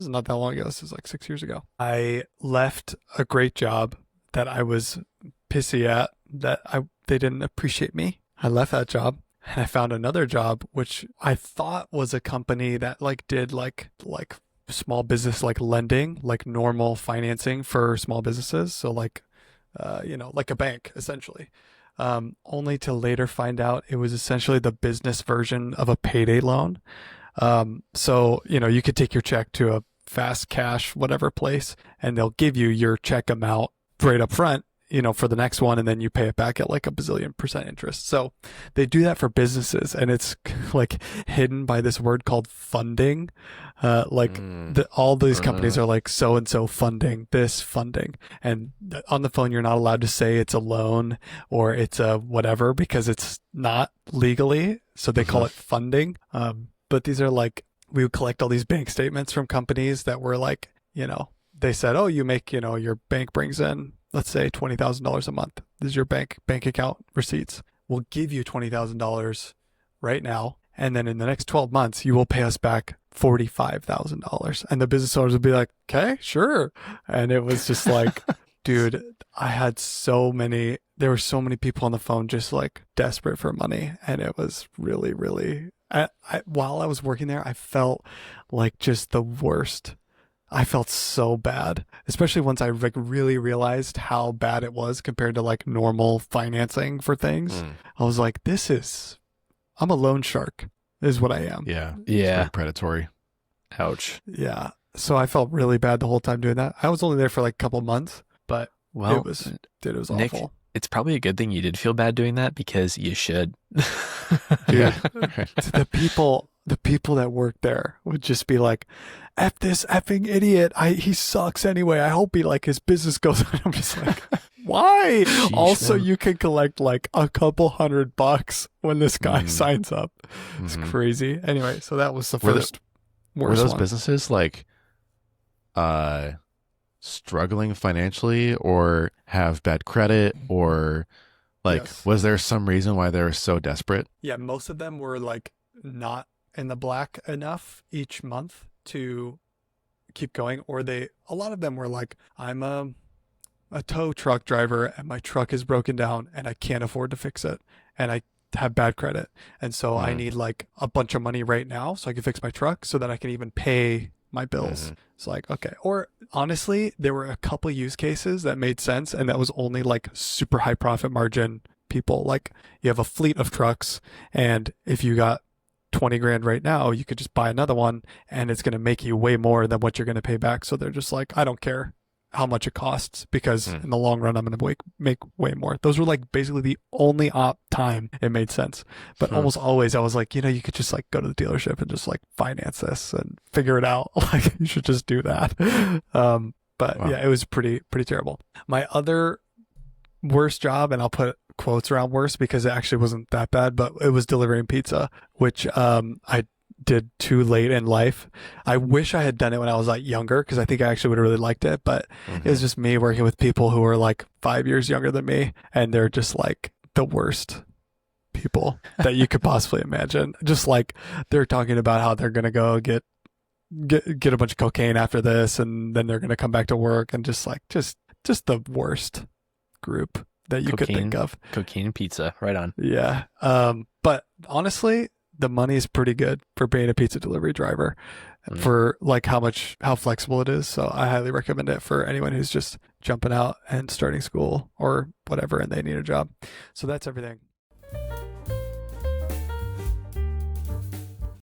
was not that long ago. This is like 6 years ago. I left a great job that I was pissy at they didn't appreciate me. I left that job and I found another job, which I thought was a company that like did like small business, like lending, like normal financing for small businesses. So like, like a bank essentially. Only to later find out it was essentially the business version of a payday loan. So, you could take your check to a fast cash, whatever place, and they'll give you your check amount right up front, for the next one, and then you pay it back at like a bazillion% interest. So they do that for businesses, and it's like hidden by this word called funding. All these companies are like so and so funding this funding, and on the phone you're not allowed to say it's a loan or it's a whatever because it's not legally. So they call it funding. But these are like, we would collect all these bank statements from companies that were like, they said, oh, you make, your bank brings in, let's say $20,000 a month. This is your bank account receipts. We'll give you $20,000 right now. And then in the next 12 months, you will pay us back $45,000. And the business owners would be like, okay, sure. And it was just like, dude, there were so many people on the phone just like desperate for money. And it was really, really, while I was working there, I felt like just the worst. I felt so bad, especially once I like really realized how bad it was compared to like normal financing for things. I was like, I'm a loan shark is what I am. Yeah. Yeah. It's very predatory. Ouch. Yeah. So I felt really bad the whole time doing that. I was only there for like a couple months, but it was Nick, awful. It's probably a good thing you did feel bad doing that because you should. Dude, the people that work there would just be like, F this effing idiot. He sucks anyway. I hope his business goes on. I'm just like, why? Sheesh, also, man. you can collect like a couple $100 when this guy signs up. It's crazy. Anyway, so that was the worst Were those one. businesses like struggling financially or have bad credit or like, Yes. was there some reason why they were so desperate? Yeah, most of them were like not in the black enough each month to keep going, or a lot of them were like, I'm a tow truck driver and my truck is broken down and I can't afford to fix it and I have bad credit, and so I need like a bunch of money right now so I can fix my truck so that I can even pay my bills. It's like, okay. Or honestly, there were a couple use cases that made sense, and that was only like super high profit margin people. Like, you have a fleet of trucks, and if you got 20 grand right now, you could just buy another one and it's going to make you way more than what you're going to pay back. So they're just like, I don't care how much it costs because in the long run, I'm going to make way more. Those were like basically the only time it made sense. But almost always I was like, you could just like go to the dealership and just like finance this and figure it out. Like, you should just do that. But Wow. yeah, it was pretty terrible. My other worst job, and I'll put quotes around worst because it actually wasn't that bad, but it was delivering pizza, which I did too late in life. I wish I had done it when I was like younger because I think I actually would have really liked it, but it was just me working with people who were like 5 years younger than me, and they're just like the worst people that you could possibly imagine. Just like, they're talking about how they're gonna go get a bunch of cocaine after this, and then they're gonna come back to work, and just the worst group that you could think of. Cocaine and pizza. Right on. Yeah. But honestly, the money is pretty good for being a pizza delivery driver for like how flexible it is. So I highly recommend it for anyone who's just jumping out and starting school or whatever and they need a job. So that's everything.